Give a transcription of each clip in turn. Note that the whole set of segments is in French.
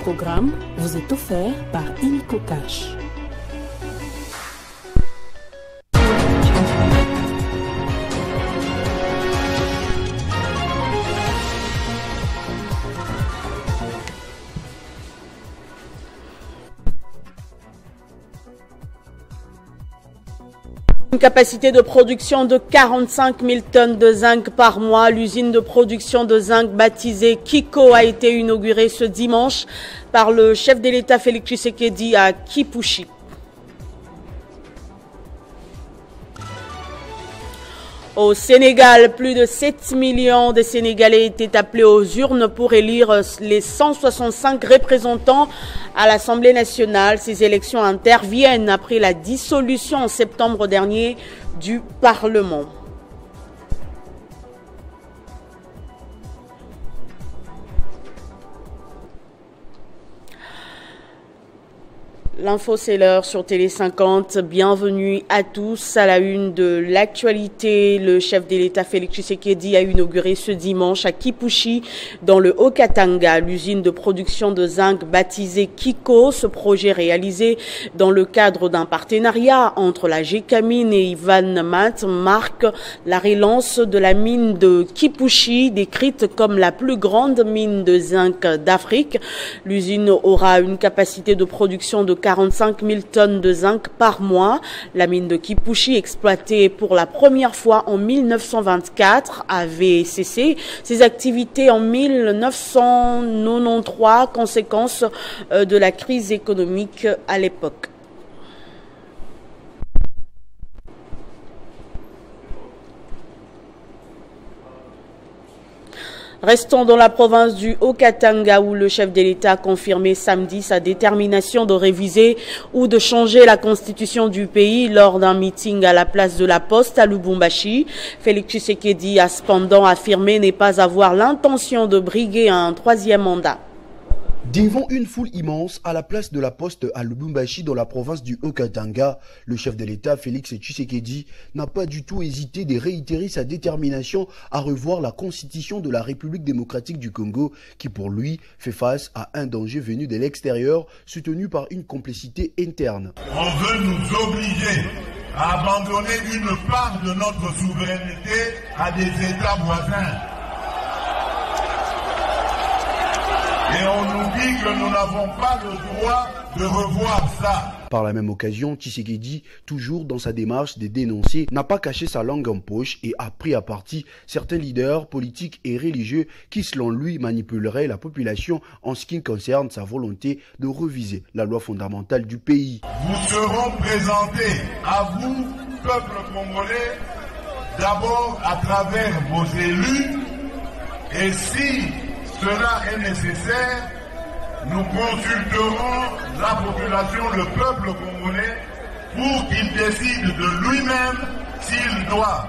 programme vous est offert par Illico Cash. Une capacité de production de 45 000 tonnes de zinc par mois. L'usine de production de zinc baptisée Kiko a été inaugurée ce dimanche par le chef de l'État Félix Tshisekedi à Kipushi. Au Sénégal, plus de 7 millions de Sénégalais étaient appelés aux urnes pour élire les 165 représentants à l'Assemblée nationale. Ces élections interviennent après la dissolution en septembre dernier du Parlement. L'info c'est l'heure sur Télé 50. Bienvenue à tous. À la une de l'actualité, le chef de l'État Félix Tshisekedi a inauguré ce dimanche à Kipushi, dans le Haut-Katanga, l'usine de production de zinc baptisée Kiko. Ce projet réalisé dans le cadre d'un partenariat entre la Gécamine et Ivan Mat marque la relance de la mine de Kipushi, décrite comme la plus grande mine de zinc d'Afrique. L'usine aura une capacité de production de 45 000 tonnes de zinc par mois. La mine de Kipushi, exploitée pour la première fois en 1924, avait cessé ses activités en 1993, conséquence de la crise économique à l'époque. Restons dans la province du Haut-Katanga où le chef de l'État a confirmé samedi sa détermination de réviser ou de changer la constitution du pays lors d'un meeting à la place de la Poste à Lubumbashi. Félix Tshisekedi a cependant affirmé ne pas avoir l'intention de briguer un troisième mandat. Devant une foule immense à la place de la Poste à Lubumbashi dans la province du Haut-Katanga, le chef de l'État Félix Tshisekedi n'a pas du tout hésité de réitérer sa détermination à revoir la constitution de la République démocratique du Congo qui pour lui fait face à un danger venu de l'extérieur soutenu par une complicité interne. On veut nous obliger à abandonner une part de notre souveraineté à des États voisins. Et on nous dit que nous n'avons pas le droit de revoir ça. Par la même occasion, Tshisekedi, toujours dans sa démarche de dénoncer, n'a pas caché sa langue en poche et a pris à partie certains leaders politiques et religieux qui, selon lui, manipuleraient la population en ce qui concerne sa volonté de reviser la loi fondamentale du pays. Vous serons présentés à vous, peuple congolais, d'abord à travers vos élus, et si cela est nécessaire, nous consulterons la population, le peuple congolais, pour qu'il décide de lui-même s'il doit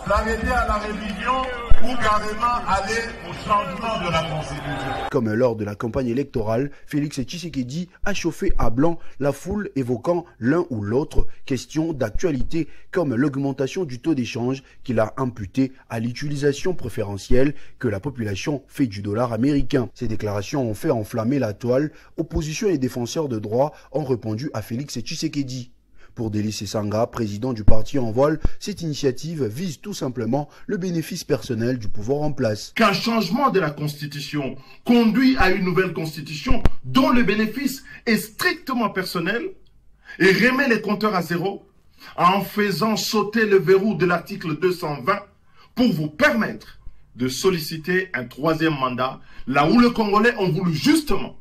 s'arrêter à la révision ou carrément aller au changement de la Constitution. Comme lors de la campagne électorale, Félix Tshisekedi a chauffé à blanc la foule évoquant l'un ou l'autre question d'actualité comme l'augmentation du taux d'échange qu'il a imputé à l'utilisation préférentielle que la population fait du dollar américain. Ces déclarations ont fait enflammer la toile. Opposition et défenseurs de droits ont répondu à Félix Tshisekedi. Pour Délice Sanga, président du parti en voile, cette initiative vise tout simplement le bénéfice personnel du pouvoir en place. Qu'un changement de la Constitution conduit à une nouvelle Constitution dont le bénéfice est strictement personnel et remet les compteurs à zéro en faisant sauter le verrou de l'article 220 pour vous permettre de solliciter un troisième mandat là où les Congolais ont voulu justement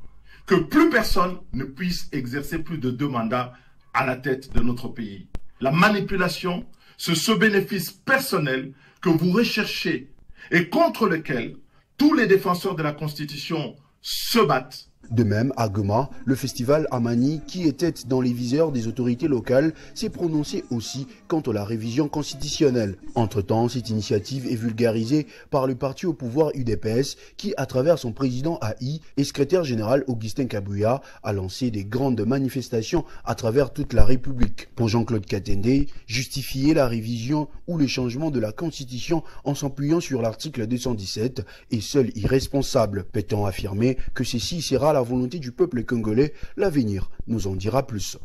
que plus personne ne puisse exercer plus de 2 mandats à la tête de notre pays. La manipulation, c'est ce bénéfice personnel que vous recherchez et contre lequel tous les défenseurs de la Constitution se battent. De même, à Goma, le festival Amani, qui était dans les viseurs des autorités locales, s'est prononcé aussi contre la révision constitutionnelle. Entre-temps, cette initiative est vulgarisée par le parti au pouvoir UDPS, qui, à travers son président AI et secrétaire général Augustin Kabuya, a lancé des grandes manifestations à travers toute la République. Pour Jean-Claude Katende, justifier la révision ou le changement de la Constitution en s'appuyant sur l'article 217 est seul irresponsable, peut-on affirmer que ceci sera la volonté du peuple congolais. L'avenir nous en dira plus.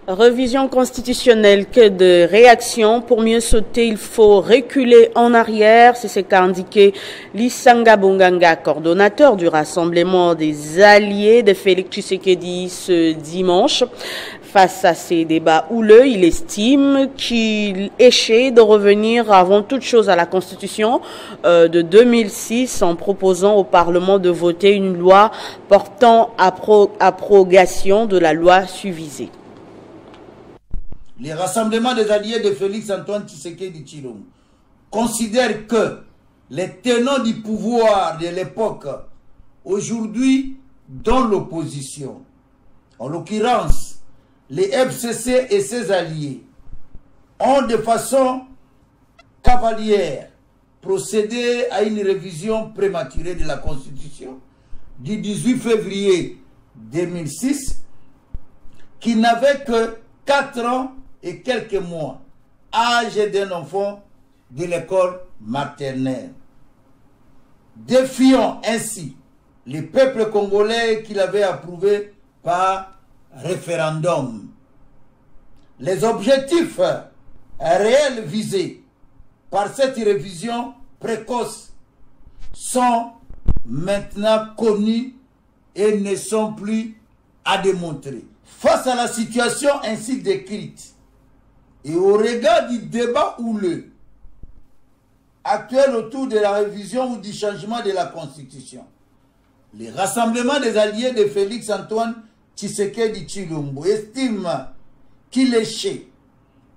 Révision constitutionnelle, que de réaction. Pour mieux sauter, il faut reculer en arrière. C'est ce qu'a indiqué Lisanga Bonganga, coordonnateur du Rassemblement des Alliés de Félix Tshisekedi ce dimanche. Face à ces débats houleux, il estime qu'il échait de revenir avant toute chose à la Constitution de 2006 en proposant au Parlement de voter une loi portant abrogation de la loi Suvisé. Les rassemblements des alliés de Félix Antoine Tshisekedi Tshilombo considèrent que les tenants du pouvoir de l'époque, aujourd'hui dans l'opposition, en l'occurrence les FCC et ses alliés, ont de façon cavalière procédé à une révision prématurée de la Constitution du 18 février 2006 qui n'avait que 4 ans et quelques mois, âge d'un enfant de l'école maternelle. Défiant ainsi les peuples congolais qui l'avaient approuvé par référendum. Les objectifs réels visés par cette révision précoce sont maintenant connus et ne sont plus à démontrer. Face à la situation ainsi décrite, et au regard du débat houleux actuel autour de la révision ou du changement de la Constitution, les rassemblements des alliés de Félix Antoine Tshisekedi Tshilombo estiment qu'il échait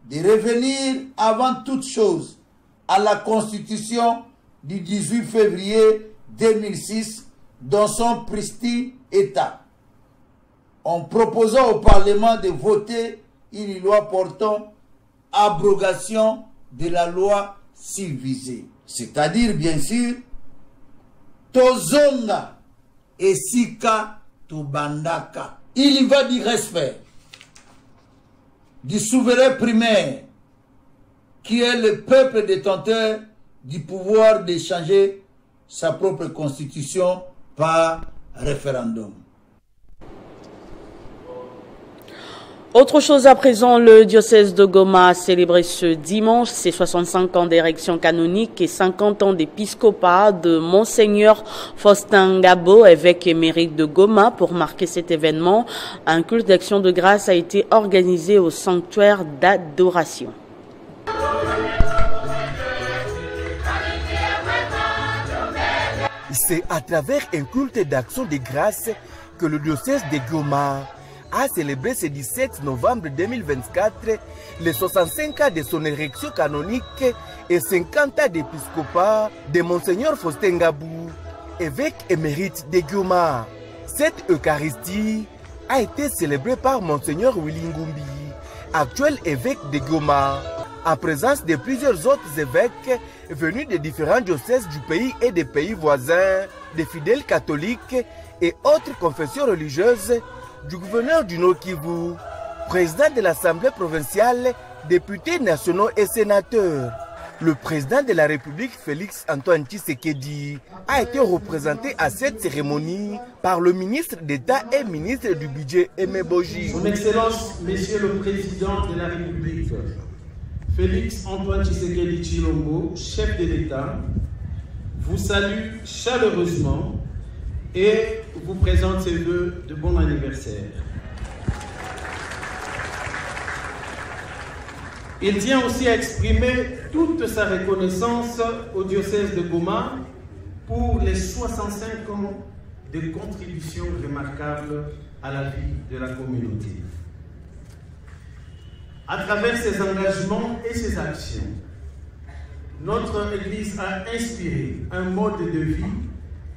de revenir avant toute chose à la Constitution du 18 février 2006 dans son pristine état, en proposant au Parlement de voter une loi portant abrogation de la loi civisée. C'est-à-dire, bien sûr, Tozonga et Sika Tubandaka. Il y va du respect du souverain primaire qui est le peuple détenteur du pouvoir de changer sa propre constitution par référendum. Autre chose à présent, le diocèse de Goma a célébré ce dimanche ses 65 ans d'érection canonique et 50 ans d'épiscopat de Monseigneur Faustin Ngabo, évêque émérite de Goma. Pour marquer cet événement, un culte d'action de grâce a été organisé au sanctuaire d'adoration. C'est à travers un culte d'action de grâce que le diocèse de Goma a célébré ce 17 novembre 2024 les 65 ans de son érection canonique et 50 ans d'épiscopat de Monseigneur Faustin Ngabou, évêque émérite de Goma. Cette Eucharistie a été célébrée par Monseigneur Willy Ngumbi, actuel évêque de Goma, en présence de plusieurs autres évêques venus de différents diocèses du pays et des pays voisins, des fidèles catholiques et autres confessions religieuses, du gouverneur du Nord Kivu, président de l'Assemblée provinciale, députés nationaux et sénateurs. Le président de la République, Félix Antoine Tshisekedi, a été représenté à cette cérémonie par le ministre d'État et ministre du Budget, Aimé Boji. Son Excellence, Monsieur le Président de la République, Félix Antoine Tshisekedi Tshilombo, chef de l'État, vous salue chaleureusement et vous présente ses vœux de bon anniversaire. Il tient aussi à exprimer toute sa reconnaissance au diocèse de Goma pour les 65 ans de contributions remarquables à la vie de la communauté. À travers ses engagements et ses actions, notre Église a inspiré un mode de vie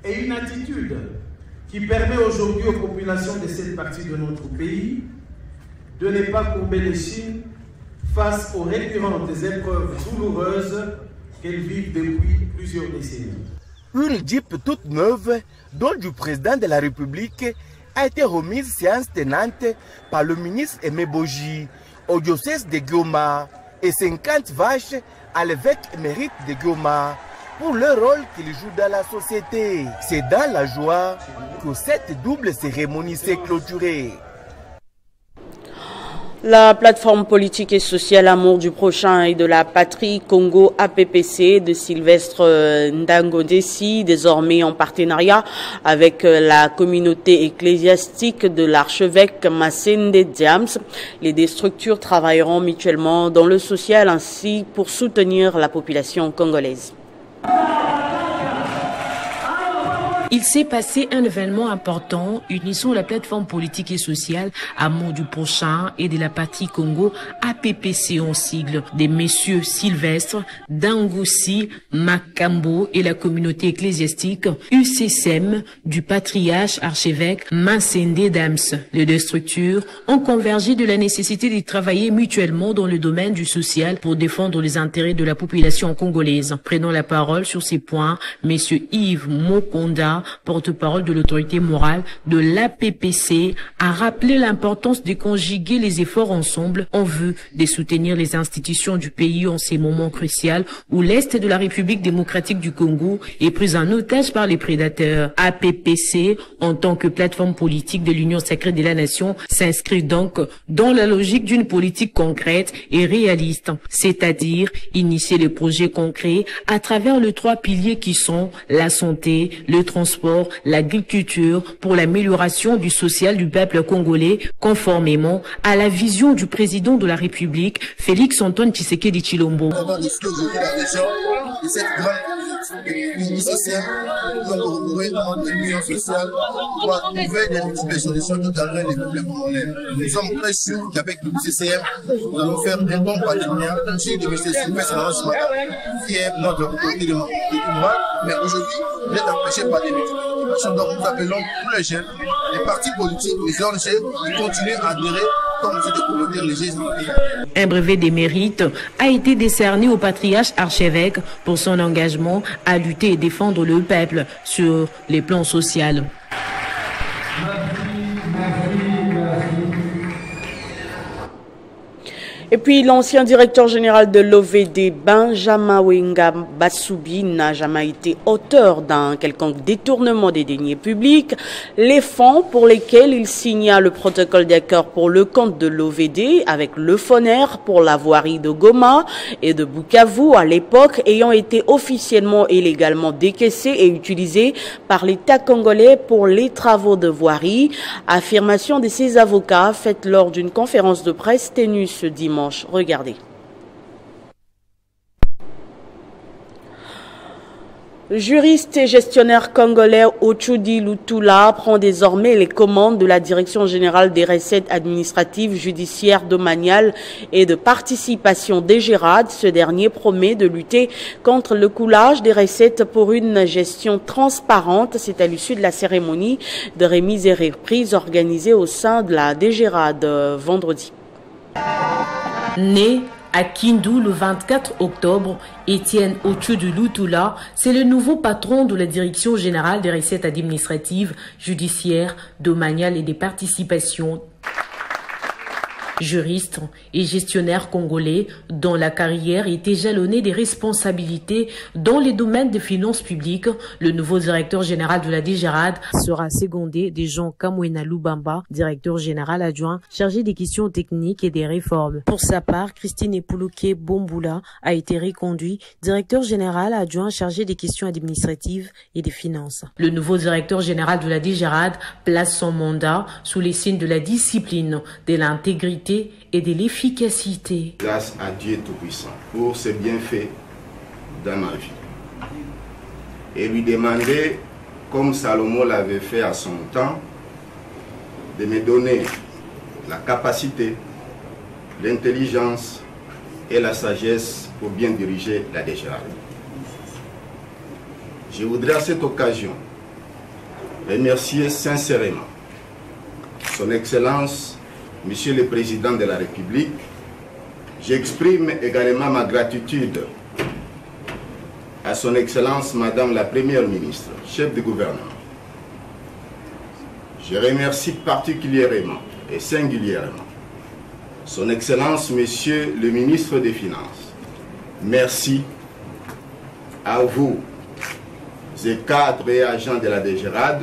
et une attitude qui permet aujourd'hui aux populations de cette partie de notre pays de ne pas courber les chines face aux récurrentes épreuves douloureuses qu'elles vivent depuis plusieurs décennies. Une Jeep toute neuve, dont du président de la République, a été remise séance tenante par le ministre Aimé Boji au diocèse de Goma et 50 vaches à l'évêque émérite de Goma pour le rôle qu'ils jouent dans la société. C'est dans la joie que cette double cérémonie s'est clôturée. La plateforme politique et sociale Amour du prochain et de la patrie Congo APPC de Sylvestre Ndangodessi, désormais en partenariat avec la communauté ecclésiastique de l'archevêque Masende Diams. Les deux structures travailleront mutuellement dans le social ainsi pour soutenir la population congolaise. Il s'est passé un événement important unissant la plateforme politique et sociale Amour du prochain et de la patrie Congo APPC en sigle des messieurs Sylvestre, Dangoussi, Makambo et la communauté ecclésiastique UCSM du patriarche archevêque Masende Dams. Les deux structures ont convergé de la nécessité de travailler mutuellement dans le domaine du social pour défendre les intérêts de la population congolaise. Prenant la parole sur ces points, messieurs Yves Mokonda, porte-parole de l'autorité morale de l'APPC, a rappelé l'importance de conjuguer les efforts ensemble en vue de soutenir les institutions du pays en ces moments cruciaux où l'Est de la République démocratique du Congo est pris en otage par les prédateurs. APPC, en tant que plateforme politique de l'Union sacrée de la nation, s'inscrit donc dans la logique d'une politique concrète et réaliste, c'est-à-dire initier les projets concrets à travers les trois piliers qui sont la santé, le transport, l'agriculture pour l'amélioration du social du peuple congolais, conformément à la vision du président de la République, Félix Antoine Tshisekedi Tshilombo. Nous sommes très sûrs qu'avec le CCM, nous allons faire un bon partenariat chez le monsieur Sylvestre qui est notre autorité de morale, mais aujourd'hui, il est empêché par des multiples. Donc nous appelons tous les jeunes, les partis politiques, les ONG, de continuer à adhérer comme c'était pour le dire les Jésus. Un brevet des mérites a été décerné au patriarche archevêque pour son engagement à lutter et défendre le peuple sur les plans sociaux. Et puis, l'ancien directeur général de l'OVD, Benjamin Wenga Bassoubi, n'a jamais été auteur d'un quelconque détournement des deniers publics. Les fonds pour lesquels il signa le protocole d'accord pour le compte de l'OVD avec le FONER pour la voirie de Goma et de Bukavu à l'époque ayant été officiellement et légalement décaissés et utilisés par l'État congolais pour les travaux de voirie. Affirmation de ses avocats faite lors d'une conférence de presse tenue ce dimanche. Regardez. Juriste et gestionnaire congolais Ochudi Lutula prend désormais les commandes de la Direction générale des recettes administratives, judiciaires, domaniales et de participation DGRAD. Ce dernier promet de lutter contre le coulage des recettes pour une gestion transparente. C'est à l'issue de la cérémonie de remise et reprise organisée au sein de la DGRAD vendredi. Né à Kindu le 24 octobre, Étienne Ochudi Lutula, c'est le nouveau patron de la Direction générale des recettes administratives, judiciaires, domaniales et des participations. Juriste et gestionnaire congolais dont la carrière était jalonnée des responsabilités dans les domaines des finances publiques, le nouveau directeur général de la DGRAD sera secondé de Jean Kamwena Lubamba, directeur général adjoint chargé des questions techniques et des réformes. Pour sa part, Christine Epoulouké Bomboula a été reconduit directeur général adjoint chargé des questions administratives et des finances. Le nouveau directeur général de la DGRAD place son mandat sous les signes de la discipline, de l'intégrité et de l'efficacité. Grâce à Dieu Tout-Puissant pour ses bienfaits dans ma vie. Et lui demander, comme Salomon l'avait fait à son temps, de me donner la capacité, l'intelligence et la sagesse pour bien diriger la DGRAD. Je voudrais à cette occasion remercier sincèrement Son Excellence Monsieur le Président de la République. J'exprime également ma gratitude à Son Excellence Madame la Première Ministre, chef du gouvernement. Je remercie particulièrement et singulièrement Son Excellence Monsieur le Ministre des Finances. Merci à vous et cadres et agents de la DGRAD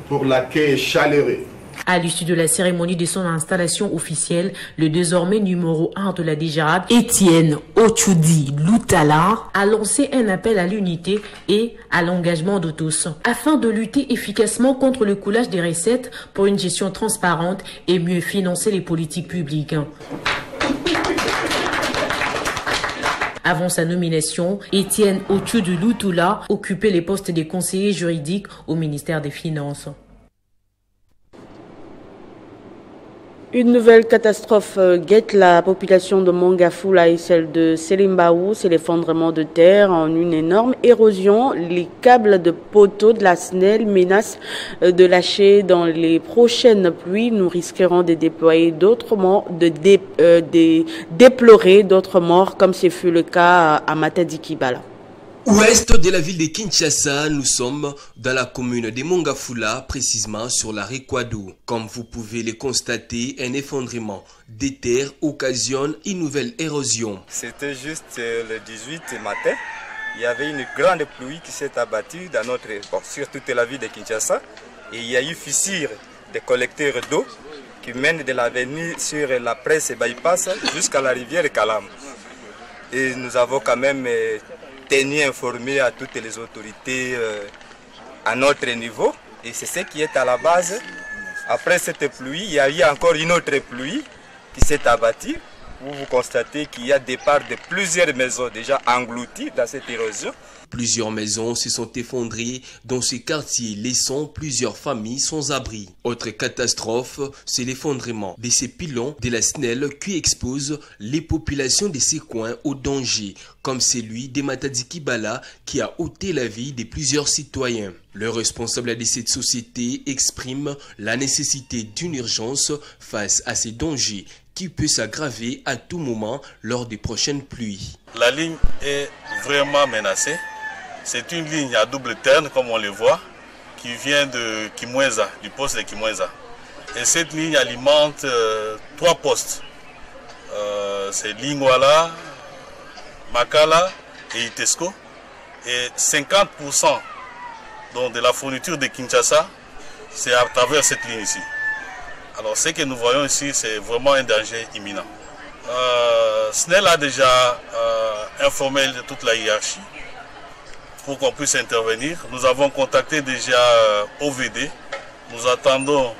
pour l'accueil chaleureux. À l'issue de la cérémonie de son installation officielle, le désormais numéro 1 de la DGRAD, Étienne Ochoudi Loutala, a lancé un appel à l'unité et à l'engagement de tous, afin de lutter efficacement contre le coulage des recettes pour une gestion transparente et mieux financer les politiques publiques. Avant sa nomination, Étienne Ochoudi Loutala occupait les postes de conseiller juridique au ministère des Finances. Une nouvelle catastrophe guette la population de Mongafula et celle de Selimbaou. C'est l'effondrement de terre en une énorme érosion. Les câbles de poteaux de la SNEL menacent de lâcher dans les prochaines pluies. Nous risquerons de déployer d'autres morts, déplorer d'autres morts, comme ce fut le cas à Matadi Kibala. Ouest de la ville de Kinshasa, nous sommes dans la commune de Mongafula, précisément sur la Rekwado. Comme vous pouvez le constater, un effondrement des terres occasionne une nouvelle érosion. C'était juste le 18 matin. Il y avait une grande pluie qui s'est abattue sur toute la ville de Kinshasa. Et il y a eu fissure des collecteurs d'eau qui mènent de l'avenue sur la presse bypass jusqu'à la rivière Kalam. Et nous avons quand même tenu informé à toutes les autorités à notre niveau. Et c'est ce qui est à la base. Après cette pluie, il y a eu encore une autre pluie qui s'est abattue, où vous constatez qu'il y a des parts de plusieurs maisons déjà englouties dans cette érosion. Plusieurs maisons se sont effondrées dans ces quartiers, laissant plusieurs familles sans abri. Autre catastrophe, c'est l'effondrement de ces pylônes de la SNEL qui expose les populations de ces coins au danger, comme celui de Matadi Kibala qui a ôté la vie de plusieurs citoyens. Le responsable de cette société exprime la nécessité d'une urgence face à ces dangers qui peut s'aggraver à tout moment lors des prochaines pluies. La ligne est vraiment menacée. C'est une ligne à double terne, comme on le voit, qui vient de Kimweza, du poste de Kimweza. Et cette ligne alimente 3 postes. C'est Lingwala, Makala et Itesco. Et 50% donc, de la fourniture de Kinshasa, c'est à travers cette ligne ici. Alors ce que nous voyons ici, c'est vraiment un danger imminent. SNEL a déjà informé toute la hiérarchie pour qu'on puisse intervenir. Nous avons contacté déjà OVD. Nous attendons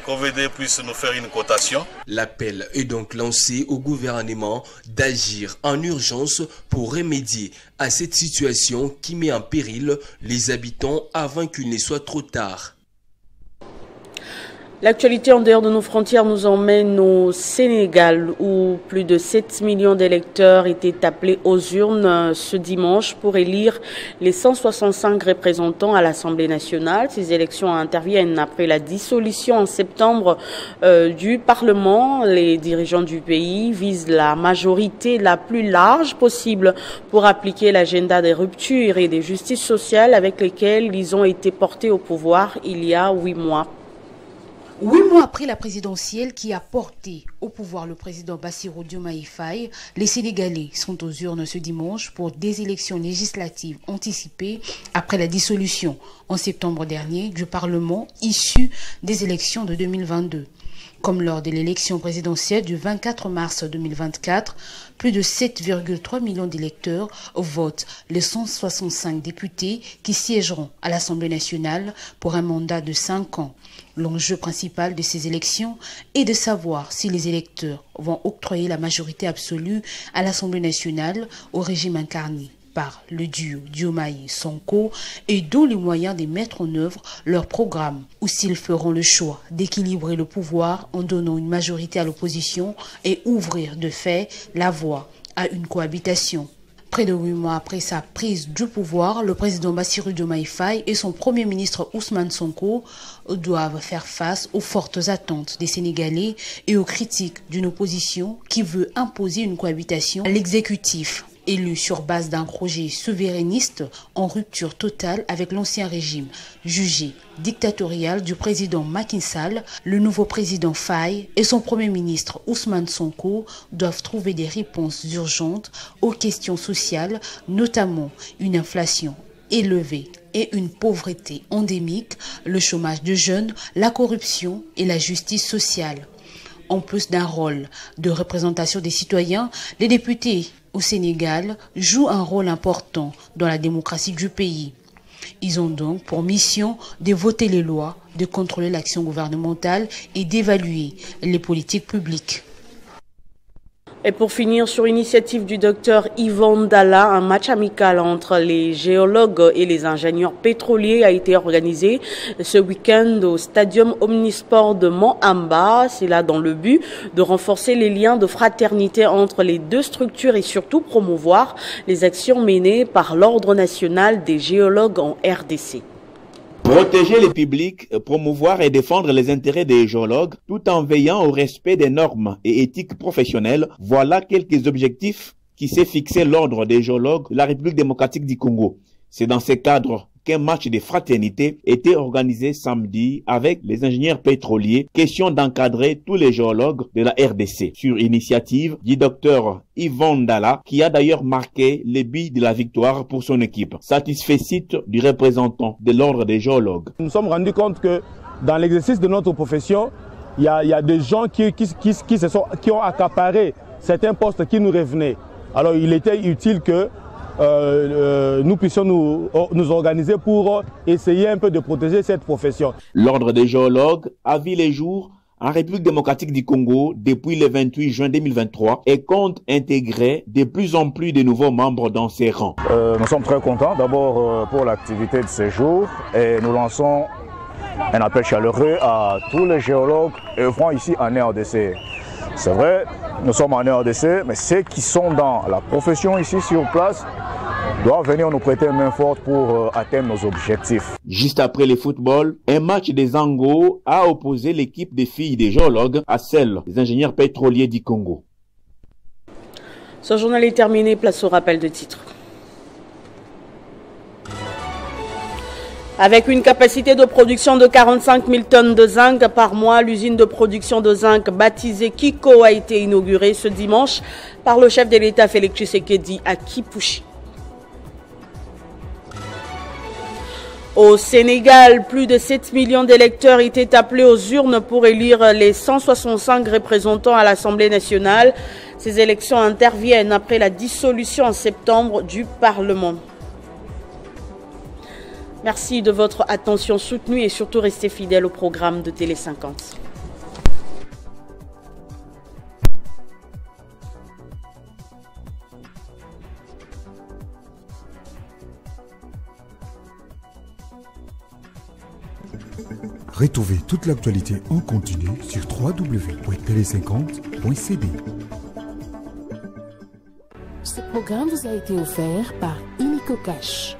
qu'OVD puisse nous faire une cotation. L'appel est donc lancé au gouvernement d'agir en urgence pour remédier à cette situation qui met en péril les habitants avant qu'il ne soit trop tard. L'actualité en dehors de nos frontières nous emmène au Sénégal où plus de 7 millions d'électeurs étaient appelés aux urnes ce dimanche pour élire les 165 représentants à l'Assemblée nationale. Ces élections interviennent après la dissolution en septembre du Parlement. Les dirigeants du pays visent la majorité la plus large possible pour appliquer l'agenda des ruptures et des justices sociales avec lesquelles ils ont été portés au pouvoir il y a 8 mois. 8 mois après la présidentielle qui a porté au pouvoir le président Bassirou Diomaye Faye, les Sénégalais sont aux urnes ce dimanche pour des élections législatives anticipées après la dissolution en septembre dernier du Parlement issu des élections de 2022. Comme lors de l'élection présidentielle du 24 mars 2024, plus de 7,3 millions d'électeurs votent les 165 députés qui siégeront à l'Assemblée nationale pour un mandat de 5 ans. L'enjeu principal de ces élections est de savoir si les électeurs vont octroyer la majorité absolue à l'Assemblée nationale au régime incarné par le duo Diomaye-Sonko et dont les moyens de mettre en œuvre leur programme, ou s'ils feront le choix d'équilibrer le pouvoir en donnant une majorité à l'opposition et ouvrir de fait la voie à une cohabitation. Près de 8 mois après sa prise du pouvoir, le président Bassirou Diomaye Faye et son premier ministre Ousmane Sonko doivent faire face aux fortes attentes des Sénégalais et aux critiques d'une opposition qui veut imposer une cohabitation à l'exécutif. Élu sur base d'un projet souverainiste en rupture totale avec l'ancien régime jugé dictatorial du président Macky Sall, le nouveau président Faye et son premier ministre Ousmane Sonko doivent trouver des réponses urgentes aux questions sociales, notamment une inflation élevée et une pauvreté endémique, le chômage de jeunes, la corruption et la justice sociale. En plus d'un rôle de représentation des citoyens, les députés au Sénégal jouent un rôle important dans la démocratie du pays. Ils ont donc pour mission de voter les lois, de contrôler l'action gouvernementale et d'évaluer les politiques publiques. Et pour finir, sur initiative du docteur Yvan Dalla, un match amical entre les géologues et les ingénieurs pétroliers a été organisé ce week-end au Stadium Omnisport de Mont-Amba. C'est là dans le but de renforcer les liens de fraternité entre les deux structures et surtout promouvoir les actions menées par l'Ordre national des géologues en RDC. Protéger le public, promouvoir et défendre les intérêts des géologues tout en veillant au respect des normes et éthiques professionnelles, voilà quelques objectifs qui s'est fixé l'Ordre des géologues de la République démocratique du Congo. C'est dans ce cadre qu'un match de fraternité était organisé samedi avec les ingénieurs pétroliers, question d'encadrer tous les géologues de la RDC, sur initiative du docteur Yvan Dalla, qui a d'ailleurs marqué les buts de la victoire pour son équipe. Satisfait du représentant de l'Ordre des géologues. Nous nous sommes rendus compte que dans l'exercice de notre profession, il y a des gens qui ont accaparé certains postes qui nous revenaient. Alors il était utile que nous puissions nous organiser pour essayer un peu de protéger cette profession. L'Ordre des géologues a vu les jours en République démocratique du Congo depuis le 28 juin 2023 et compte intégrer de plus en plus de nouveaux membres dans ses rangs. Nous sommes très contents d'abord pour l'activité de ce jour et nous lançons un appel chaleureux à tous les géologues œuvrant ici en RDC. C'est vrai, nous sommes en RDC, mais ceux qui sont dans la profession ici sur place doivent venir nous prêter main forte pour atteindre nos objectifs. Juste après le football, un match des Zango a opposé l'équipe des filles des géologues à celle des ingénieurs pétroliers du Congo. Ce journal est terminé, place au rappel de titres. Avec une capacité de production de 45 000 tonnes de zinc par mois, l'usine de production de zinc baptisée Kiko a été inaugurée ce dimanche par le chef de l'État Félix Tshisekedi à Kipushi. Au Sénégal, plus de 7 millions d'électeurs étaient appelés aux urnes pour élire les 165 représentants à l'Assemblée nationale. Ces élections interviennent après la dissolution en septembre du Parlement. Merci de votre attention soutenue et surtout restez fidèles au programme de Télé 50. Retrouvez toute l'actualité en continu sur www.tele50.cd. Ce programme vous a été offert par Illico Cash.